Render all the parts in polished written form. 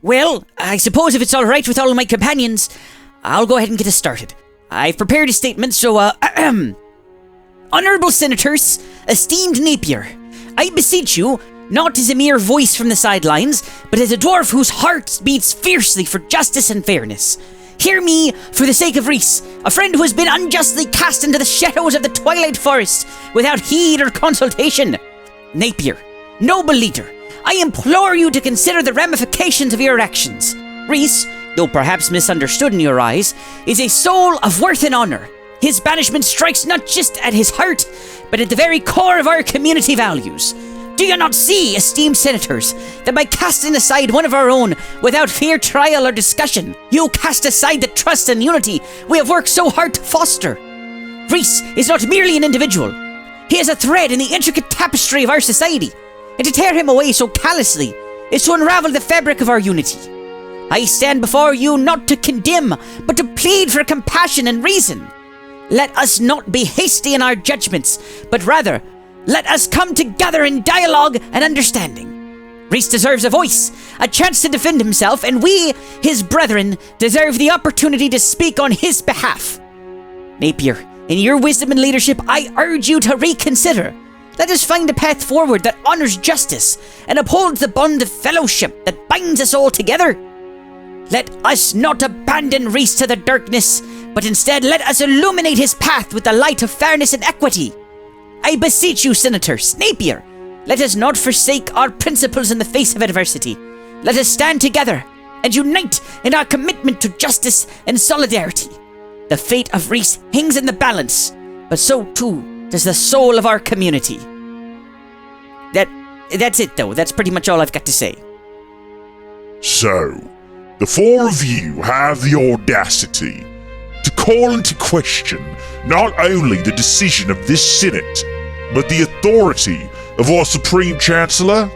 Well, I suppose if it's all right with all of my companions, I'll go ahead and get us started. I've prepared a statement, so, Honourable Senators, esteemed Napier, I beseech you, not as a mere voice from the sidelines, but as a dwarf whose heart beats fiercely for justice and fairness. Hear me for the sake of Reese, a friend who has been unjustly cast into the shadows of the Twilight Forest without heed or consultation. Napier, noble leader, I implore you to consider the ramifications of your actions. Reese, though perhaps misunderstood in your eyes, is a soul of worth and honor. His banishment strikes not just at his heart, but at the very core of our community values. Do you not see, esteemed senators, that by casting aside one of our own without fair trial or discussion, you cast aside the trust and unity we have worked so hard to foster? Reese is not merely an individual. He is a thread in the intricate tapestry of our society, and to tear him away so callously is to unravel the fabric of our unity. I stand before you not to condemn, but to plead for compassion and reason. Let us not be hasty in our judgments, but rather, let us come together in dialogue and understanding. Reese deserves a voice, a chance to defend himself, and we, his brethren, deserve the opportunity to speak on his behalf. Napier, in your wisdom and leadership, I urge you to reconsider. Let us find a path forward that honors justice and upholds the bond of fellowship that binds us all together. Let us not abandon Reese to the darkness, but instead let us illuminate his path with the light of fairness and equity. I beseech you, Senators, Napier, let us not forsake our principles in the face of adversity. Let us stand together and unite in our commitment to justice and solidarity. The fate of Reese hangs in the balance, but so too does the soul of our community. That's it, though. That's pretty much all I've got to say. So, the four of you have the audacity to call into question not only the decision of this Senate, but the authority of our Supreme Chancellor?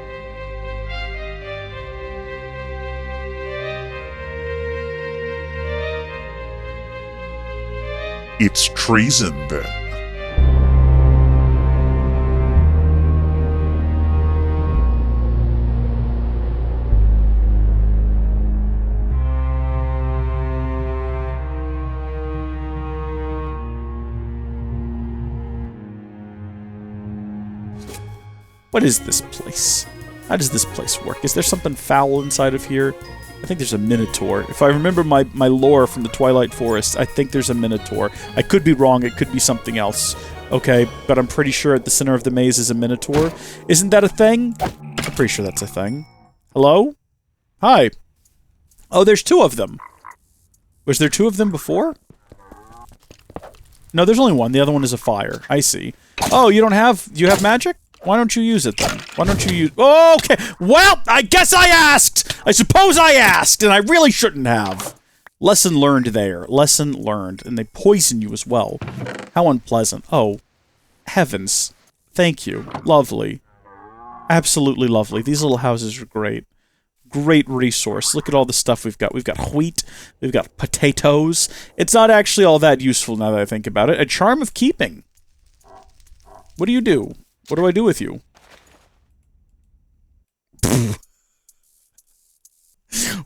It's treason, then. What is this place? How does this place work? Is there something foul inside of here? I think there's a minotaur. If I remember my lore from the Twilight Forest, I think there's a minotaur. I could be wrong. It could be something else. Okay, but I'm pretty sure at the center of the maze is a minotaur. Isn't that a thing? I'm pretty sure that's a thing. Hello? Hi. Oh, there's two of them. Was there two of them before? No, there's only one. The other one is a fire. I see. Oh, you have magic? Why don't you use it then? Why don't you use... Oh, okay. Well, I guess I asked. I suppose I asked, and I really shouldn't have. Lesson learned there. Lesson learned. And they poison you as well. How unpleasant. Oh, heavens. Thank you. Lovely. Absolutely lovely. These little houses are great. Great resource. Look at all the stuff we've got. We've got wheat. We've got potatoes. It's not actually all that useful now that I think about it. A charm of keeping. What do you do? What do I do with you?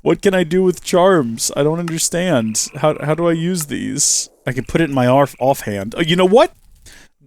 What can I do with charms? I don't understand. How do I use these? I can put it in my offhand. Oh, you know what?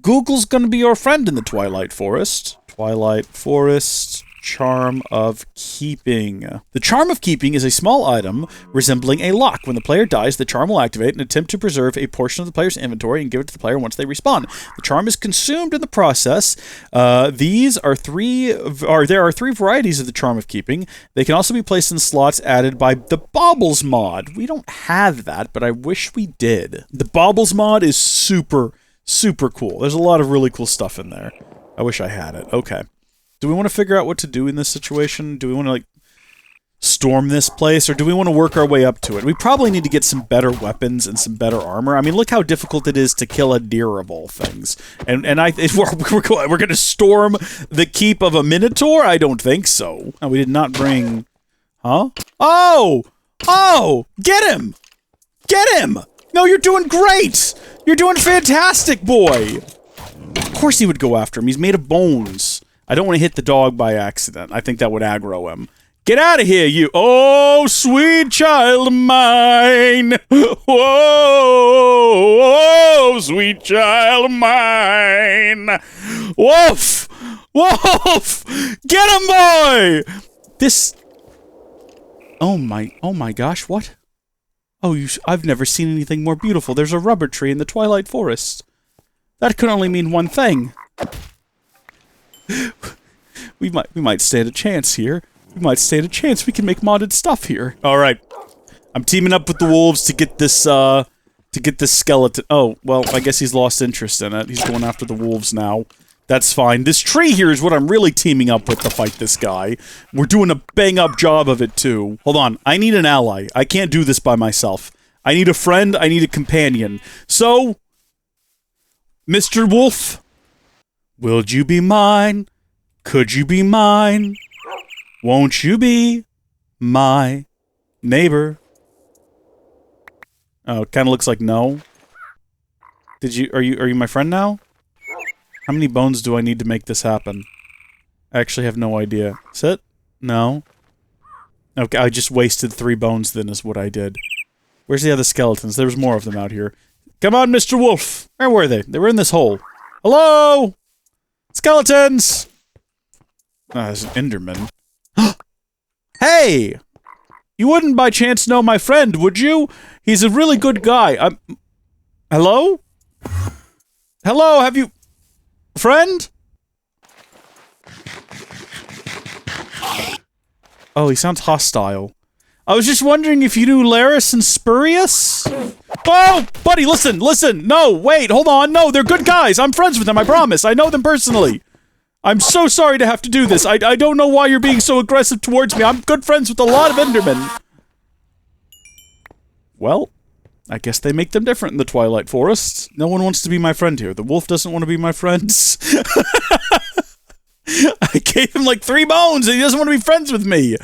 Google's gonna be your friend in the Twilight Forest. Twilight Forest... Charm of Keeping. The Charm of Keeping is a small item resembling a lock. When the player dies, the charm will activate and attempt to preserve a portion of the player's inventory and give it to the player once they respawn. The charm is consumed in the process. There are three varieties of the Charm of Keeping. They can also be placed in slots added by the Baubles mod. We don't have that, but I wish we did. The Baubles mod is super, super cool. There's a lot of really cool stuff in there. I wish I had it. Okay. Do we want to figure out what to do in this situation? Do we want to, like, storm this place, or do we want to work our way up to it? We probably need to get some better weapons and some better armor. I mean, look how difficult it is to kill a deer of all things. And we're going to storm the keep of a minotaur? I don't think so. No, we did not bring... Huh? Oh! Oh! Get him! Get him! No, you're doing great! You're doing fantastic, boy! Of course he would go after him. He's made of bones. I don't want to hit the dog by accident. I think that would aggro him. Get out of here, you. Oh, sweet child of mine. Whoa, sweet child of mine. Woof. Woof. Get him, boy. This. Oh my gosh, what? Oh, I've never seen anything more beautiful. There's a rubber tree in the Twilight Forest. That could only mean one thing. We might stand a chance here. We might stand a chance. We can make modded stuff here. Alright. I'm teaming up with the wolves to get this skeleton. Oh, well, I guess he's lost interest in it. He's going after the wolves now. That's fine. This tree here is what I'm really teaming up with to fight this guy. We're doing a bang-up job of it, too. Hold on. I need an ally. I can't do this by myself. I need a friend. I need a companion. So, Mr. Wolf, will you be mine? Could you be mine? Won't you be my neighbor? Oh, it kind of looks like no. Are you my friend now? How many bones do I need to make this happen? I actually have no idea. Sit? No. Okay, I just wasted 3 bones then is what I did. Where's the other skeletons? There's more of them out here. Come on, Mr. Wolf! Where were they? They were in this hole. Hello? Skeletons! Ah, there's an Enderman. Hey! You wouldn't by chance know my friend, would you? He's a really good guy. Hello? Hello, have you... Friend? Oh, he sounds hostile. I was just wondering if you knew Laris and Spurious? Oh, buddy, listen, no, wait, hold on, no, they're good guys, I'm friends with them, I promise, I know them personally. I'm so sorry to have to do this, I don't know why you're being so aggressive towards me, I'm good friends with a lot of Endermen. Well, I guess they make them different in the Twilight Forest. No one wants to be my friend here. The wolf doesn't want to be my friend. I gave him like 3 bones and he doesn't want to be friends with me.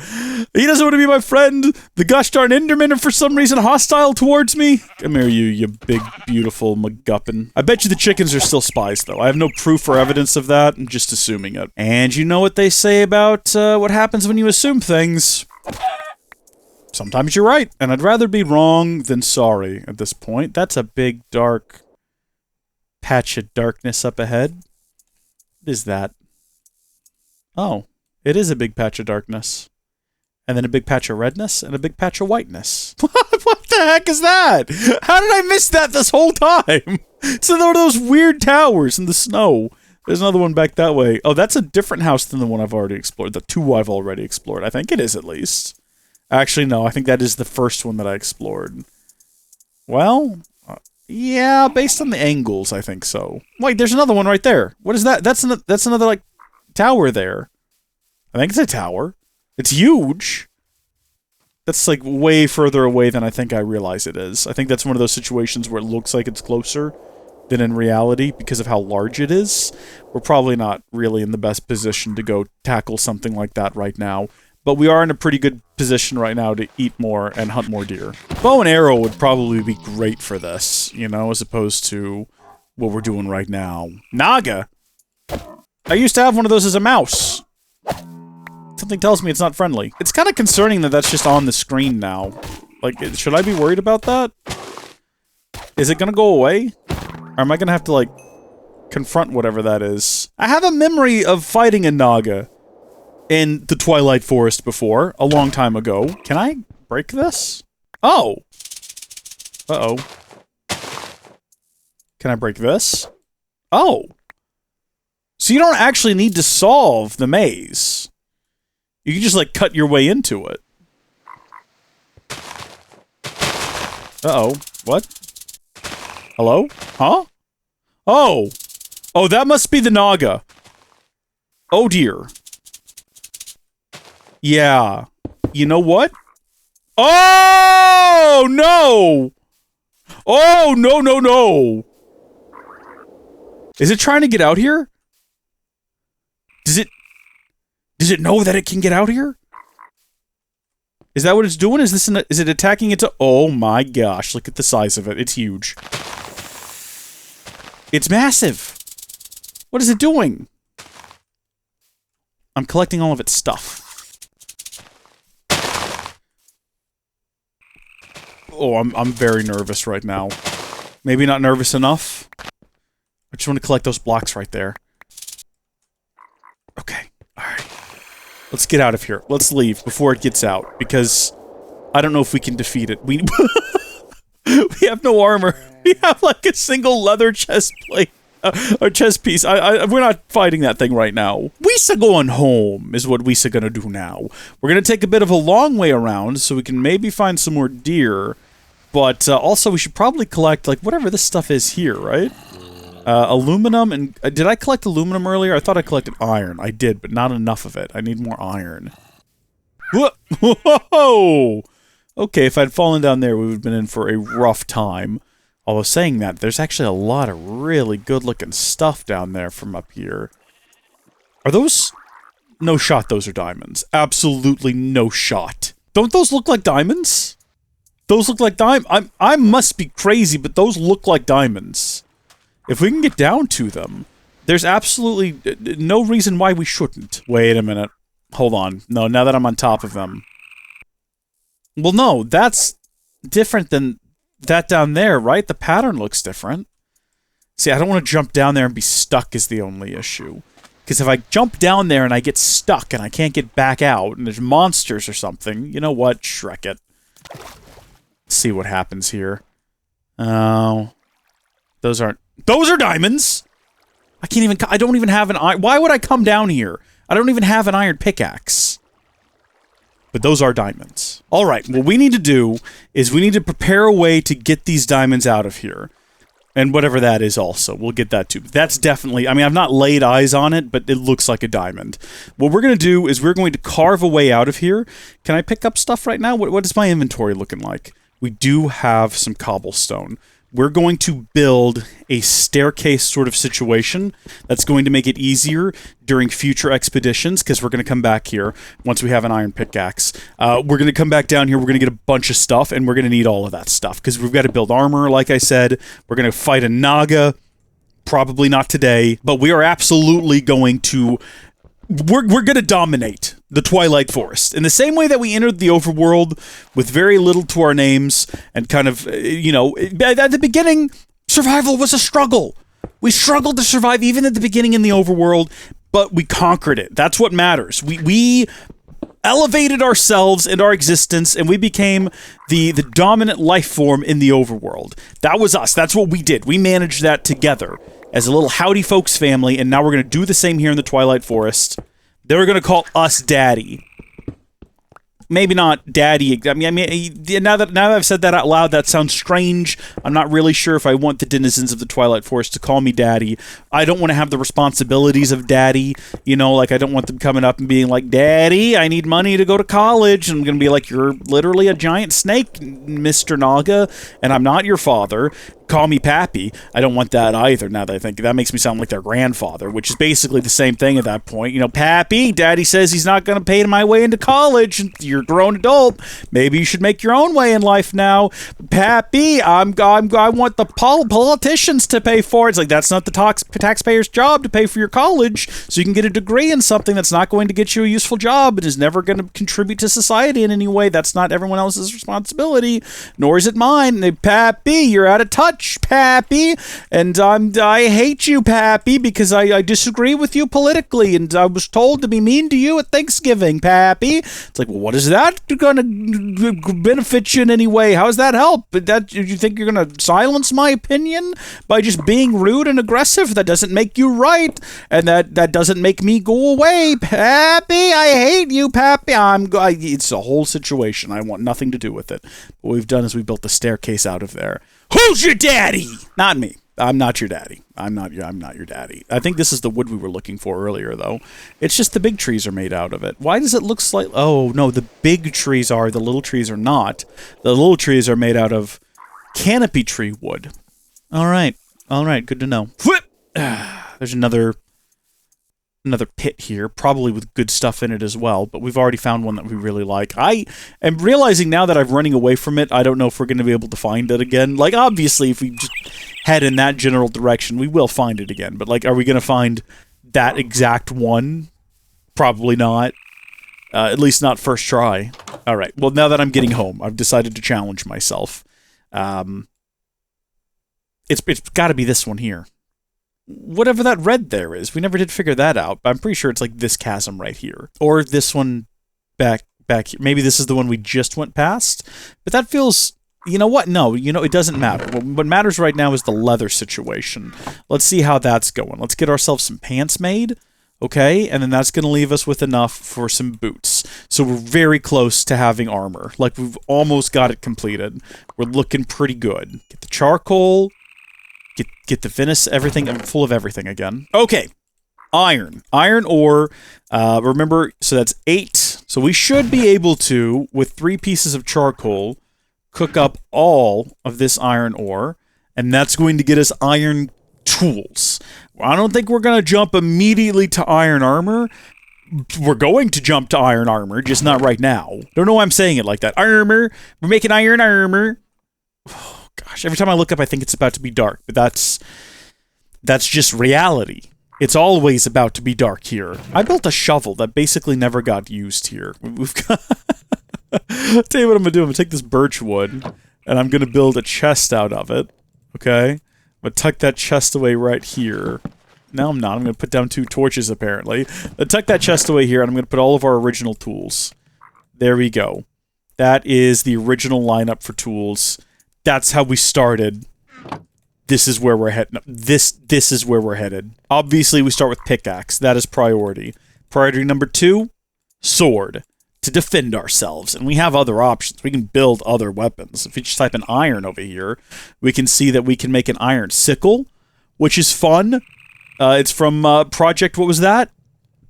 He doesn't want to be my friend. The gosh darn Endermen are for some reason hostile towards me. Come here, you big, beautiful MacGuffin. I bet you the chickens are still spies, though. I have no proof or evidence of that. I'm just assuming it. And you know what they say about what happens when you assume things. Sometimes you're right, and I'd rather be wrong than sorry at this point. That's a big, dark patch of darkness up ahead. What is that? Oh, it is a big patch of darkness. And then a big patch of redness, and a big patch of whiteness. What the heck is that? How did I miss that this whole time? So there were those weird towers in the snow. There's another one back that way. Oh, that's a different house than the one I've already explored. The 2 I've already explored. I think it is, at least. Actually, no, I think that is the first one that I explored. Well, yeah, based on the angles, I think so. Wait, there's another one right there. What is that? That's another, like, tower there. I think it's a tower. It's huge. That's, like, way further away than I think I realize it is. I think that's one of those situations where it looks like it's closer than in reality because of how large it is. We're probably not really in the best position to go tackle something like that right now. But we are in a pretty good position right now to eat more and hunt more deer. Bow and arrow would probably be great for this, you know, as opposed to what we're doing right now. Naga! I used to have one of those as a mouse. Something tells me it's not friendly. It's kind of concerning that that's just on the screen now. Like, should I be worried about that? Is it gonna go away? Or am I gonna have to, like, confront whatever that is? I have a memory of fighting a Naga in the Twilight Forest before, a long time ago. Can I break this? Oh! Uh-oh. Can I break this? Oh! So you don't actually need to solve the maze. You can just, like, cut your way into it. Uh-oh. What? Hello? Huh? Oh! Oh, that must be the Naga. Oh, dear. Yeah. You know what? Oh, no! Oh, no, no, no! Is it trying to get out here? Does it know that it can get out here? Is that what it's doing? Is it attacking it to... Oh my gosh, look at the size of it. It's huge. It's massive. What is it doing? I'm collecting all of its stuff. Oh, I'm very nervous right now. Maybe not nervous enough. I just want to collect those blocks right there. Okay, alright. Let's get out of here. Let's leave before it gets out, because I don't know if we can defeat it. We we have no armor. We have like a single leather chest plate. Or chest piece. We're not fighting that thing right now. We're going home is what we're gonna do now. We're gonna take a bit of a long way around so we can maybe find some more deer. But also we should probably collect like whatever this stuff is here, right? Aluminum and... did I collect aluminum earlier? I thought I collected iron. I did, but not enough of it. I need more iron. Whoa! Okay, if I'd fallen down there, we would have been in for a rough time. Although saying that, there's actually a lot of really good-looking stuff down there from up here. Are those... no shot, those are diamonds. Absolutely no shot. Don't those look like diamonds? Those look like diamonds. I must be crazy, but those look like diamonds. If we can get down to them, there's absolutely no reason why we shouldn't. Wait a minute. Hold on. No, now that I'm on top of them. Well, no, that's different than... that down there, right? The pattern looks different. See, I don't want to jump down there and be stuck is the only issue. Because if I jump down there and I get stuck and I can't get back out and there's monsters or something, you know what? Shrek it. Let's see what happens here. Oh. Those aren't... those are diamonds! I can't even... I don't even have an iron... why would I come down here? I don't even have an iron pickaxe. But those are diamonds. Alright, what we need to do is we need to prepare a way to get these diamonds out of here. And whatever that is also. We'll get that too. That's definitely... I mean, I've not laid eyes on it, but it looks like a diamond. What we're going to do is we're going to carve a way out of here. Can I pick up stuff right now? What is my inventory looking like? We do have some cobblestone. We're going to build a staircase sort of situation that's going to make it easier during future expeditions, because we're going to come back here once we have an iron pickaxe. We're going to come back down here, we're going to get a bunch of stuff, and we're going to need all of that stuff, because we've got to build armor, like I said. We're going to fight a Naga, probably not today, but we are absolutely going to... We're going to dominate the Twilight Forest. In the same way that we entered the overworld with very little to our names and kind of, you know, at the beginning, survival was a struggle. We struggled to survive even at the beginning in the overworld, but we conquered it. That's what matters. We elevated ourselves and our existence, and we became the dominant life form in the overworld. That was us. That's what we did. We managed that together as a little Howdy Folks family, and now we're going to do the same here in the Twilight Forest. They're going to call us Daddy. Maybe not Daddy. I mean, now that I've said that out loud, that sounds strange. I'm not really sure if I want the denizens of the Twilight Forest to call me Daddy. I don't want to have the responsibilities of Daddy. You know, like, I don't want them coming up and being like, Daddy, I need money to go to college. And I'm going to be like, you're literally a giant snake, Mr. Naga, and I'm not your father. Call me Pappy. I don't want that either, now that I think. That makes me sound like their grandfather, which is basically the same thing at that point. You know, Pappy, Daddy says he's not going to pay my way into college. You're a grown adult. Maybe you should make your own way in life now. Pappy, I want the politicians to pay for it. It's like, that's not the taxpayer's job to pay for your college, so you can get a degree in something that's not going to get you a useful job and is never going to contribute to society in any way. That's not everyone else's responsibility, nor is it mine. Pappy, you're out of touch, Pappy, and I hate you, Pappy, because I disagree with you politically, and I was told to be mean to you at Thanksgiving, Pappy. It's like, well, what is that going to benefit you in any way? How does that help? That you think you're going to silence my opinion by just being rude and aggressive? That doesn't make you right, and that doesn't make me go away, Pappy. I hate you, Pappy. It's a whole situation. I want nothing to do with it. What we've done is we built the staircase out of there. Who's your daddy? Not me. I'm not your daddy. I'm not your daddy. I think this is the wood we were looking for earlier, though. It's just the big trees are made out of it. Why does it look slightly... oh, no, the big trees are. The little trees are not. The little trees are made out of canopy tree wood. All right. All right. Good to know. There's another pit here, probably with good stuff in it as well, but we've already found one that we really like. I am realizing now that I'm running away from it, I don't know if we're going to be able to find it again. Like, obviously, if we just head in that general direction, we will find it again, but, like, are we going to find that exact one? Probably not. At least not first try. All right. Well, now that I'm getting home, I've decided to challenge myself. It's got to be this one here. Whatever that red there is, we never did figure that out. But I'm pretty sure it's like this chasm right here, or this one back here. Maybe this is the one we just went past. But that feels. You know what? No, it doesn't matter. What matters right now is the leather situation. Let's see how that's going. Let's get ourselves some pants made, okay? And then that's going to leave us with enough for some boots. So we're very close to having armor. Like, we've almost got it completed. We're looking pretty good. Get the charcoal. Get the Venice, everything. I'm full of everything again. Okay. Iron. Iron ore. Remember, so that's 8. So we should be able to, with 3 pieces of charcoal, cook up all of this iron ore, and that's going to get us iron tools. I don't think we're going to jump immediately to iron armor. We're going to jump to iron armor, just not right now. Don't know why I'm saying it like that. Armor. We're making iron armor. Oh, gosh. Every time I look up, I think it's about to be dark, but that's just reality. It's always about to be dark here. I built a shovel that basically never got used here. We've got... I'll tell you what I'm going to do. I'm going to take this birch wood, and I'm going to build a chest out of it, okay? I'm going to tuck that chest away right here. No, I'm not. I'm going to put down 2 torches, apparently. I'll tuck that chest away here, and I'm going to put all of our original tools. There we go. That is the original lineup for tools. That's how we started. This is where we're headed. This is where we're headed. Obviously, we start with pickaxe. That is priority. Priority number 2, sword. To defend ourselves, and we have other options. We can build other weapons. If we just type in iron over here, we can see that we can make an iron sickle, which is fun. It's from Project, what was that?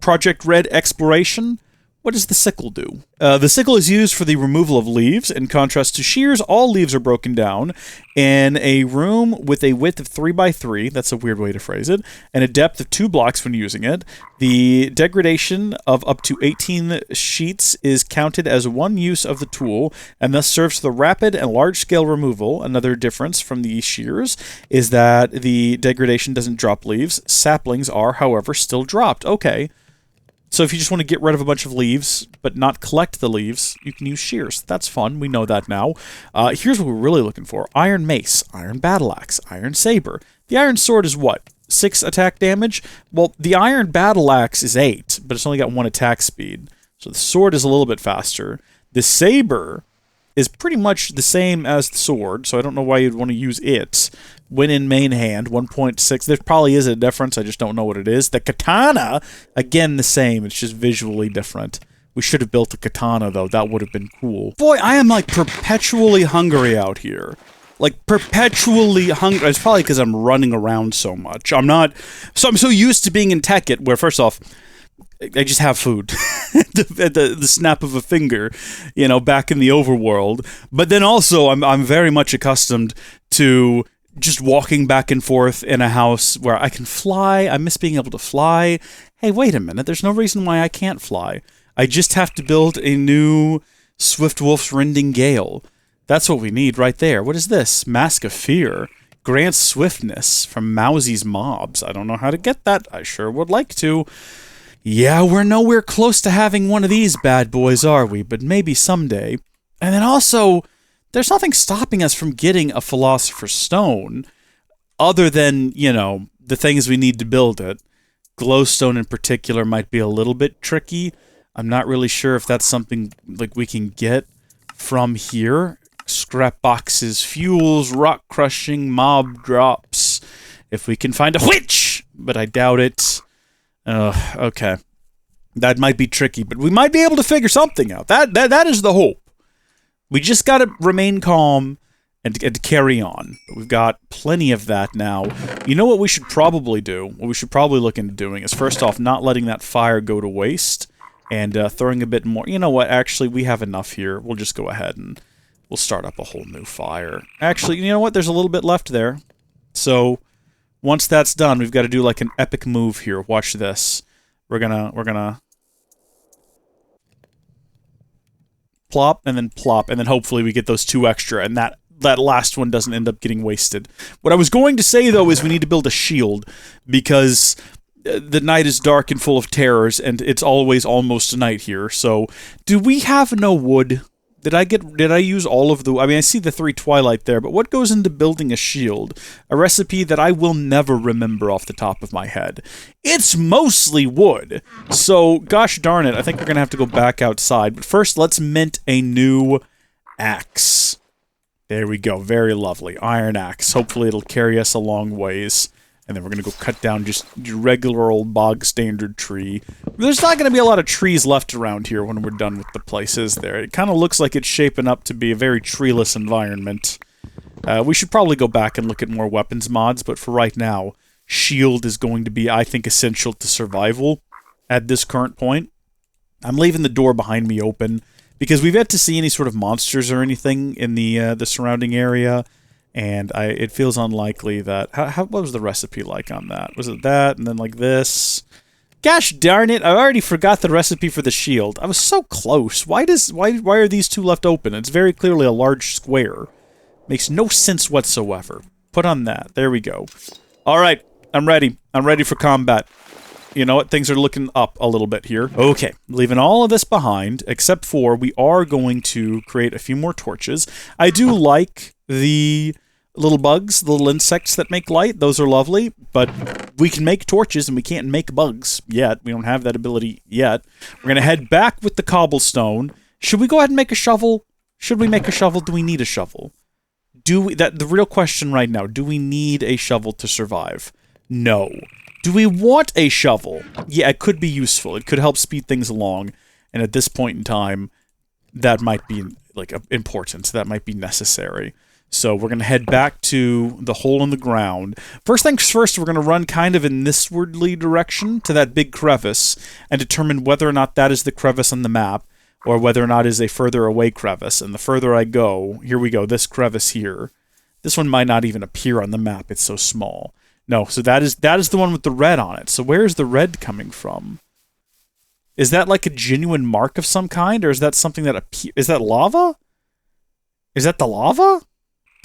Project Red Exploration. What does the sickle do? The sickle is used for the removal of leaves. In contrast to shears, all leaves are broken down in a room with a width of 3 by 3, that's a weird way to phrase it, and a depth of 2 blocks when using it. The degradation of up to 18 sheets is counted as one use of the tool, and thus serves for the rapid and large-scale removal. Another difference from the shears is that the degradation doesn't drop leaves. Saplings are, however, still dropped. Okay. So if you just want to get rid of a bunch of leaves, but not collect the leaves, you can use shears. That's fun. We know that now. Here's what we're really looking for. Iron mace, iron battle axe, iron saber. The iron sword is what? 6 attack damage? Well, the iron battle axe is 8, but it's only got 1 attack speed. So the sword is a little bit faster. The saber is pretty much the same as the sword, so I don't know why you'd want to use it. When in main hand, 1.6. There probably is a difference, I just don't know what it is. The katana, again, the same. It's just visually different. We should have built a katana, though. That would have been cool. Boy, I am, like, perpetually hungry out here. Like, perpetually hungry. It's probably because I'm running around so much. I'm so used to being in Tekkit, where, first off, I just have food at the snap of a finger, back in the overworld. But then also, I'm very much accustomed to just walking back and forth in a house where I can fly. I miss being able to fly. Hey, wait a minute. There's no reason why I can't fly. I just have to build a new Swift Wolf's Rending Gale. That's what we need right there. What is this? Mask of Fear. Grants swiftness from Mousy's mobs. I don't know how to get that. I sure would like to. Yeah, we're nowhere close to having one of these bad boys, are we? But maybe someday. And then also, there's nothing stopping us from getting a Philosopher's Stone, other than, the things we need to build it. Glowstone in particular might be a little bit tricky. I'm not really sure if that's something like we can get from here. Scrap boxes, fuels, rock crushing, mob drops. If we can find a witch! But I doubt it. Okay. That might be tricky, but we might be able to figure something out. That is the hope. We just gotta remain calm and carry on. But we've got plenty of that now. You know what we should probably do? What we should probably look into doing is, first off, not letting that fire go to waste, and throwing a bit more. You know what? Actually, we have enough here. We'll just go ahead and we'll start up a whole new fire. Actually, you know what? There's a little bit left there. So once that's done, we've got to do like an epic move here. Watch this. We're gonna plop and then hopefully we get those 2 extra, and that last one doesn't end up getting wasted. What I was going to say, though, is we need to build a shield, because the night is dark and full of terrors, and it's always almost night here. So, do we have no wood? Did I use all of the... I mean, I see the 3 Twilight there, but what goes into building a shield? A recipe that I will never remember off the top of my head. It's mostly wood. So, gosh darn it, I think we're going to have to go back outside. But first, let's mint a new axe. There we go. Very lovely. Iron axe. Hopefully it'll carry us a long ways. And then we're going to go cut down just your regular old bog standard tree. There's not going to be a lot of trees left around here when we're done with the places there. It kind of looks like it's shaping up to be a very treeless environment. We should probably go back and look at more weapons mods, but for right now, shield is going to be, I think, essential to survival at this current point. I'm leaving the door behind me open because we've yet to see any sort of monsters or anything in the surrounding area. And it feels unlikely that... what was the recipe like on that? Was it that, and then like this? Gosh darn it, I already forgot the recipe for the shield. I was so close. Why are these 2 left open? It's very clearly a large square. Makes no sense whatsoever. Put on that. There we go. Alright, I'm ready. I'm ready for combat. You know what? Things are looking up a little bit here. Okay, leaving all of this behind, except for we are going to create a few more torches. I do like the... little bugs, the little insects that make light, those are lovely, but we can make torches and we can't make bugs yet. We don't have that ability yet. We're going to head back with the cobblestone. Should we go ahead and make a shovel? Should we make a shovel? Do we need a shovel? The real question right now, do we need a shovel to survive? No. Do we want a shovel? Yeah, it could be useful. It could help speed things along, and at this point in time, that might be, like, important. That might be necessary. So we're going to head back to the hole in the ground. First things first, we're going to run kind of in this wordly direction to that big crevice and determine whether or not that is the crevice on the map or whether or not it is a further away crevice. And the further I go, here we go, this crevice here. This one might not even appear on the map. It's so small. No, so that is the one with the red on it. So where is the red coming from? Is that like a genuine mark of some kind, or is that something that is that lava? Is that the lava?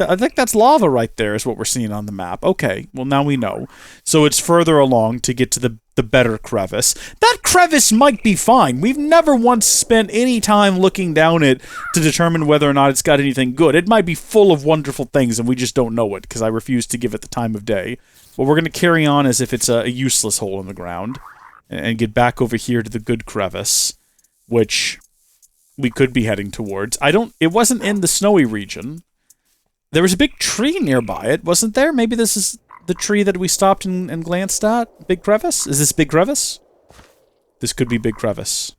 I think that's lava right there is what we're seeing on the map. Okay, well now we know. So it's further along to get to the better crevice. That crevice might be fine. We've never once spent any time looking down it to determine whether or not it's got anything good. It might be full of wonderful things and we just don't know it because I refuse to give it the time of day. But we're going to carry on as if it's a useless hole in the ground and get back over here to the good crevice, which we could be heading towards. It wasn't in the snowy region. There was a big tree nearby it, wasn't there? Maybe this is the tree that we stopped and glanced at? Big Crevice? Is this Big Crevice? This could be Big Crevice.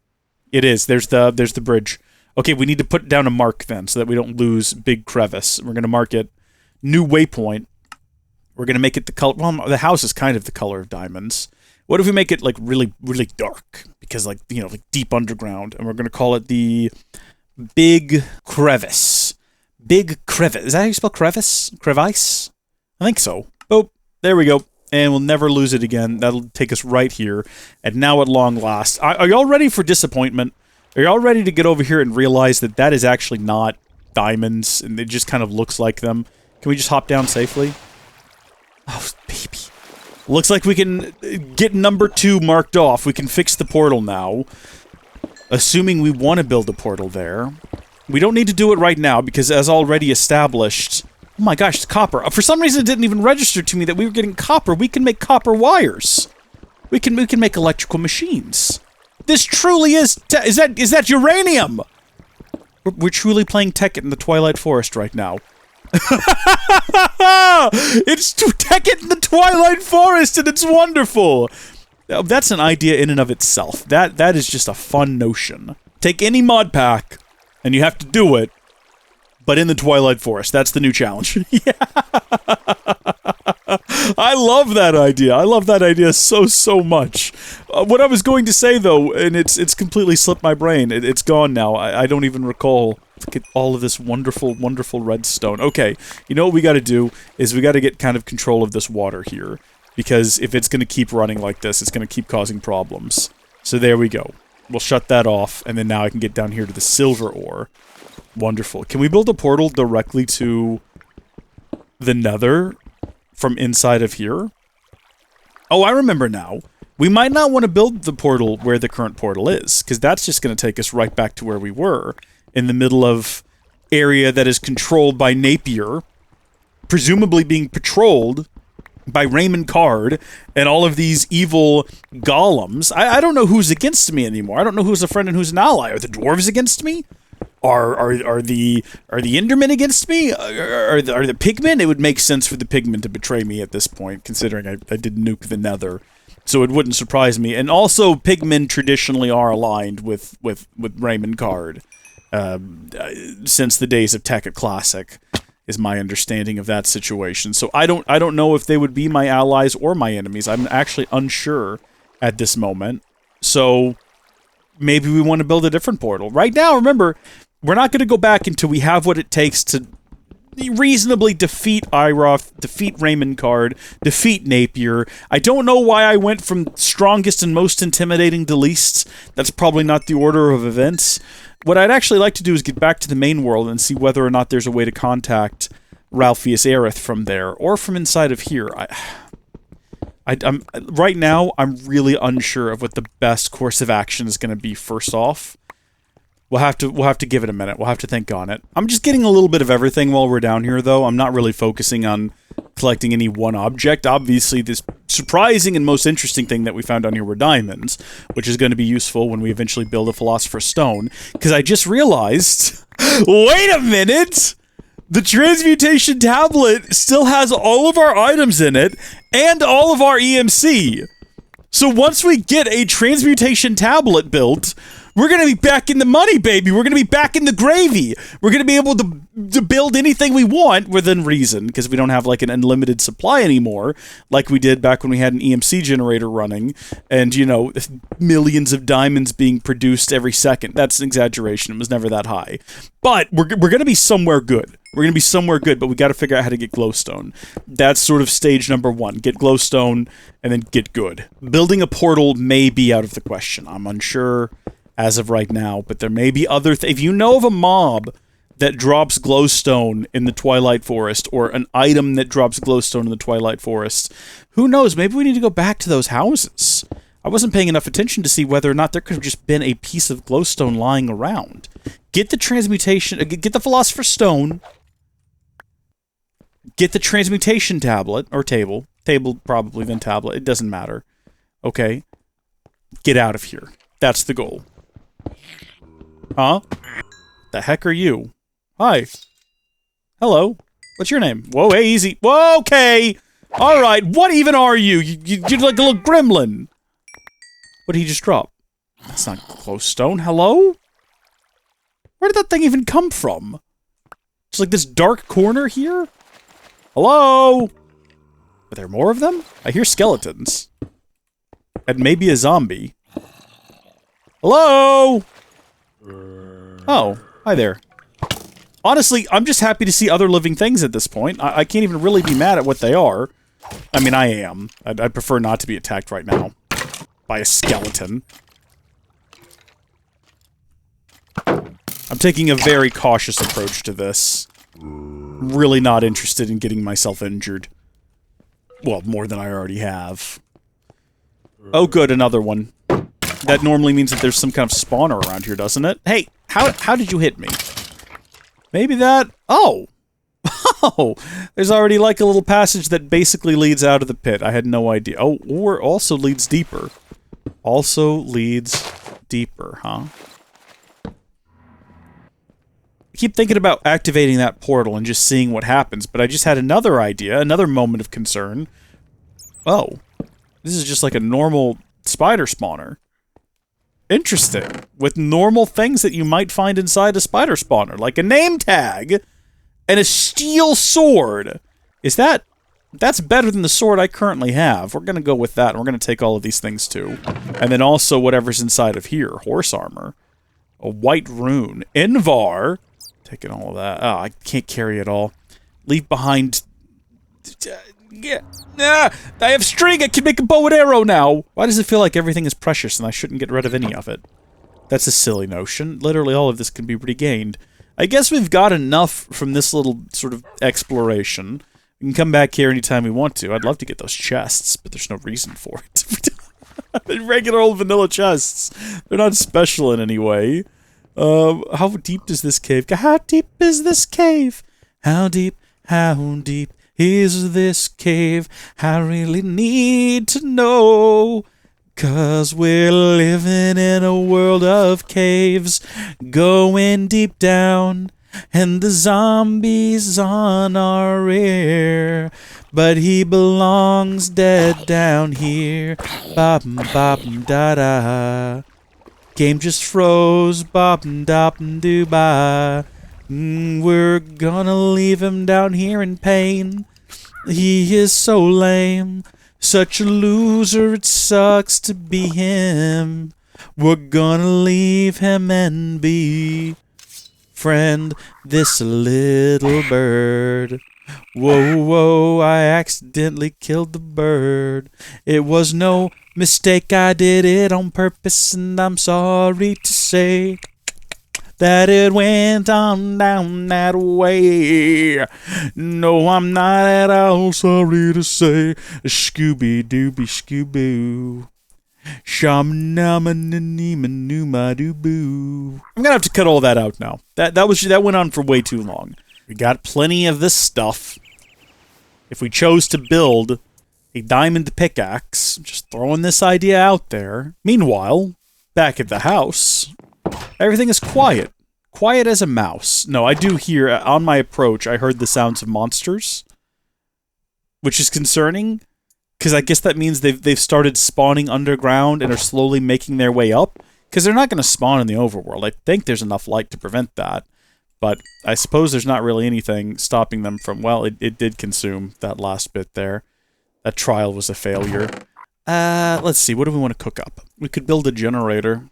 It is. There's the bridge. Okay, we need to put down a mark then so that we don't lose Big Crevice. We're going to mark it new waypoint. We're going to make it the color... Well, the house is kind of the color of diamonds. What if we make it, like, really, really dark? Because, like, you know, like deep underground. And we're going to call it the Big Crevice. Big Crevice. Is that how you spell crevice? Crevice? I think so. Oh, there we go. And we'll never lose it again. That'll take us right here. And now at long last. Are y'all ready for disappointment? Are y'all ready to get over here and realize that that is actually not diamonds and it just kind of looks like them? Can we just hop down safely? Oh, baby. Looks like we can get number 2 marked off. We can fix the portal now. Assuming we want to build a portal there. We don't need to do it right now, because as already established... Oh my gosh, it's copper. For some reason, it didn't even register to me that we were getting copper. We can make copper wires. We can make electrical machines. This truly is... Is that uranium? We're truly playing Tekkit in the Twilight Forest right now. It's Tekkit in the Twilight Forest, and it's wonderful! That's an idea in and of itself. That is just a fun notion. Take any mod pack... And you have to do it, but in the Twilight Forest. That's the new challenge. Yeah. I love that idea. I love that idea so much. What I was going to say, though, and it's completely slipped my brain. It's gone now. I don't even recall. Look at all of this wonderful, wonderful redstone. Okay, you know what we got to do is we got to get kind of control of this water here. Because if it's going to keep running like this, it's going to keep causing problems. So there we go. We'll shut that off, and then now I can get down here to the silver ore. Wonderful. Can we build a portal directly to the nether from inside of here? Oh, I remember now. We might not want to build the portal where the current portal is, because that's just going to take us right back to where we were, in the middle of area that is controlled by Napier, presumably being patrolled by Raymond Card and all of these evil golems. I don't know who's against me anymore. I don't know who's a friend and who's an ally. Are the dwarves against me? Are the Endermen against me? Are the pigmen? It would make sense for the pigmen to betray me at this point, considering I did nuke the Nether. So it wouldn't surprise me. And also, pigmen traditionally are aligned with Raymond Card. Since the days of Tekkit Classic, is my understanding of that situation. So I don't know if they would be my allies or my enemies. I'm actually unsure at this moment. So maybe we want to build a different portal. Right now, remember, we're not going to go back until we have what it takes to reasonably defeat Iroth, defeat Raymond Card, defeat Napier. I don't know why I went from strongest and most intimidating to least. That's probably not the order of events. What I'd actually like to do is get back to the main world and see whether or not there's a way to contact Ralphius Aerith from there, or from inside of here. I'm right now, I'm really unsure of what the best course of action is going to be first off. We'll have to give it a minute. We'll have to think on it. I'm just getting a little bit of everything while we're down here, though. I'm not really focusing on collecting any one object. Obviously, this surprising and most interesting thing that we found down here were diamonds, which is going to be useful when we eventually build a Philosopher's Stone. Because I just realized, wait a minute! The transmutation tablet still has all of our items in it, and all of our EMC. So once we get a transmutation tablet built, we're going to be back in the money, baby. We're going to be back in the gravy. We're going to be able to build anything we want within reason, because we don't have like an unlimited supply anymore, like we did back when we had an EMC generator running, and, you know, millions of diamonds being produced every second. That's an exaggeration. It was never that high. But we're going to be somewhere good. We're going to be somewhere good, but we got to figure out how to get glowstone. That's sort of stage number one. Get glowstone, and then get good. Building a portal may be out of the question. I'm unsure as of right now, but there may be other if you know of a mob that drops glowstone in the Twilight Forest, or an item that drops glowstone in the Twilight Forest, who knows, maybe we need to go back to those houses. I wasn't paying enough attention to see whether or not there could have just been a piece of glowstone lying around. Get the transmutation, get the Philosopher's Stone, get the transmutation tablet, or table probably, then tablet, it doesn't matter. Okay, get out of here. That's the goal. Huh? The heck are you? Hi. Hello. What's your name? Whoa, hey, easy. Whoa, okay. All right. What even are you? You're like a little gremlin. What did he just drop? That's not glowstone. Hello? Where did that thing even come from? Just like this dark corner here? Hello? Are there more of them? I hear skeletons. And maybe a zombie. Hello? Oh, hi there. Honestly, I'm just happy to see other living things at this point. I can't even really be mad at what they are. I mean, I am. I'd prefer not to be attacked right now by a skeleton. I'm taking a very cautious approach to this. Really not interested in getting myself injured. Well, more than I already have. Oh good, another one. That normally means that there's some kind of spawner around here, doesn't it? Hey, how did you hit me? Maybe that... Oh! Oh! There's already like a little passage that basically leads out of the pit. I had no idea. Oh, or also leads deeper. Also leads deeper, huh? I keep thinking about activating that portal and just seeing what happens, but I just had another idea, another moment of concern. Oh. This is just like a normal spider spawner. Interesting. With normal things that you might find inside a spider spawner, like a name tag and a steel sword. That's better than the sword I currently have. We're going to go with that, and we're going to take all of these things too. And then also whatever's inside of here. Horse armor. A white rune. Invar. Taking all of that. Oh, I can't carry it all. Leave behind... I have string! I can make a bow and arrow now! Why does it feel like everything is precious and I shouldn't get rid of any of it? That's a silly notion. Literally all of this can be regained. I guess we've got enough from this little sort of exploration. We can come back here anytime we want to. I'd love to get those chests, but there's no reason for it. Regular old vanilla chests. They're not special in any way. How deep does this cave go? How deep is this cave? How deep is this cave? I really need to know. 'Cause we're living in a world of caves, going deep down, and the zombies on our rear. But he belongs dead down here. Bop bop da da. Game just froze. Bop dop doo ba. We're gonna leave him down here in pain. He is so lame. Such a loser, it sucks to be him. We're gonna leave him and be friend this little bird. Whoa, whoa, I accidentally killed the bird. It was no mistake, I did it on purpose, and I'm sorry to say that it went on down that way. No, I'm not at all sorry to say. Scooby-Dooby Scooby-Boo. Sham-nama-na-nima-numa-doo-boo. I'm gonna have to cut all that out now. That went on for way too long. We got plenty of this stuff. If we chose to build a diamond pickaxe, just throwing this idea out there. Meanwhile, back at the house, everything is quiet. Quiet as a mouse. No, I do hear, on my approach, I heard the sounds of monsters. Which is concerning, because I guess that means they've started spawning underground and are slowly making their way up. Because they're not going to spawn in the overworld. I think there's enough light to prevent that. But I suppose there's not really anything stopping them from... Well, it did consume that last bit there. That trial was a failure. Let's see, what do we want to cook up? We could build a generator.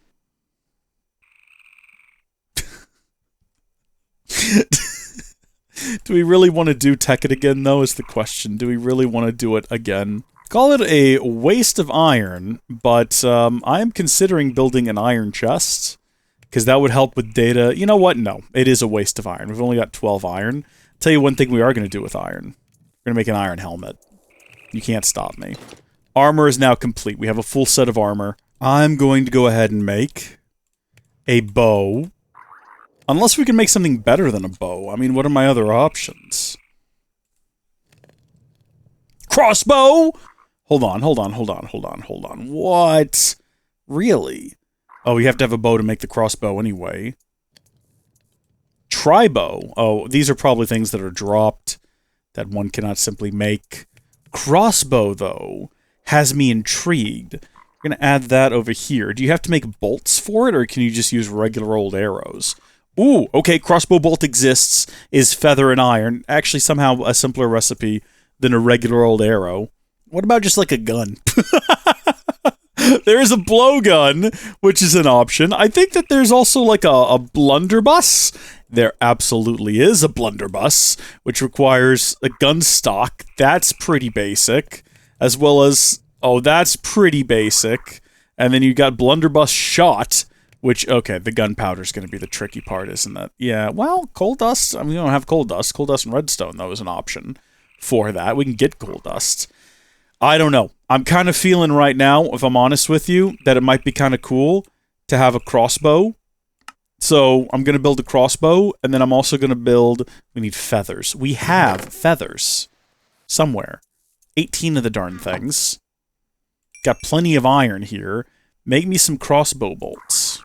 Do we really want to do Tekkit again, though, is the question. Do we really want to do it again? Call it a waste of iron, but I am considering building an iron chest, because that would help with data. You know what? No, it is a waste of iron. We've only got 12 iron. I'll tell you one thing we are going to do with iron. We're going to make an iron helmet. You can't stop me. Armor is now complete. We have a full set of armor. I'm going to go ahead and make a bow. Unless we can make something better than a bow. I mean, what are my other options? Crossbow! Hold on. What? Really? Oh, you have to have a bow to make the crossbow anyway. Tri-bow. Oh, these are probably things that are dropped that one cannot simply make. Crossbow, though, has me intrigued. We're going to add that over here. Do you have to make bolts for it, or can you just use regular old arrows? Ooh, okay, crossbow bolt exists, is feather and iron. Actually, somehow a simpler recipe than a regular old arrow. What about just like a gun? There is a blowgun, which is an option. I think that there's also like a blunderbuss. There absolutely is a blunderbuss, which requires a gun stock. That's pretty basic. As well as, oh, that's pretty basic. And then you got blunderbuss shot, which, okay, the gunpowder's going to be the tricky part, isn't it? Yeah, well, coal dust, I mean, we don't have coal dust. Coal dust and redstone, though, is an option for that. We can get coal dust. I don't know. I'm kind of feeling right now, if I'm honest with you, that it might be kind of cool to have a crossbow. So I'm going to build a crossbow, and then I'm also going to build... We need feathers. We have feathers somewhere. 18 of the darn things. Got plenty of iron here. Make me some crossbow bolts.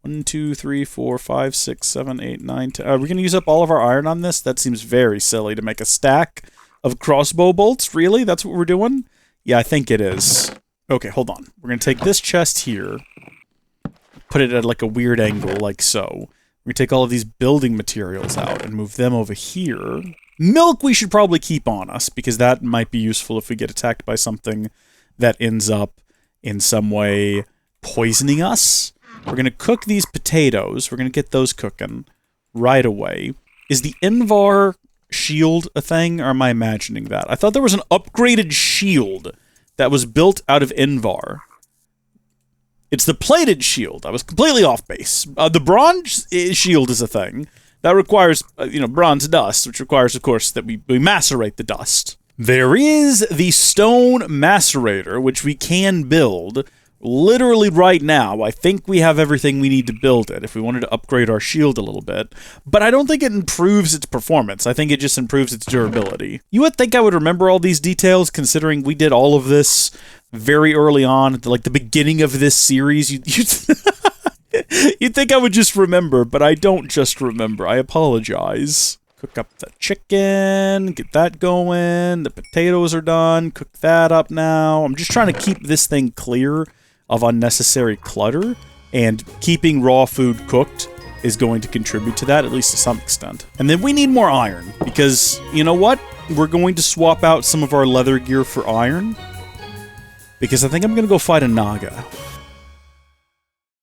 1, 2, 3, 4, 5, 6, 7, 8, 9, 10. Are we going to use up all of our iron on this? That seems very silly to make a stack of crossbow bolts. Really? That's what we're doing? Yeah, I think it is. Okay, hold on. We're going to take this chest here. Put it at like a weird angle, like so. We're going to take all of these building materials out and move them over here. Milk we should probably keep on us, because that might be useful if we get attacked by something that ends up in some way poisoning us. We're going to cook these potatoes. We're going to get those cooking right away. Is the Invar shield a thing, or am I imagining that? I thought there was an upgraded shield that was built out of Invar. It's the plated shield. I was completely off base. The bronze shield is a thing. That requires, bronze dust, which requires, of course, that we macerate the dust. There is the stone macerator, which we can build literally right now. I think we have everything we need to build it if we wanted to upgrade our shield a little bit. But I don't think it improves its performance. I think it just improves its durability. You would think I would remember all these details, considering we did all of this very early on, at the beginning of this series. You'd think I would just remember, but I don't just remember. I apologize. Cook up the chicken, get that going. The potatoes are done. Cook that up now. I'm just trying to keep this thing clear of unnecessary clutter, and keeping raw food cooked is going to contribute to that, at least to some extent. And then we need more iron, because, you know what? We're going to swap out some of our leather gear for iron, because I think I'm going to go fight a Naga.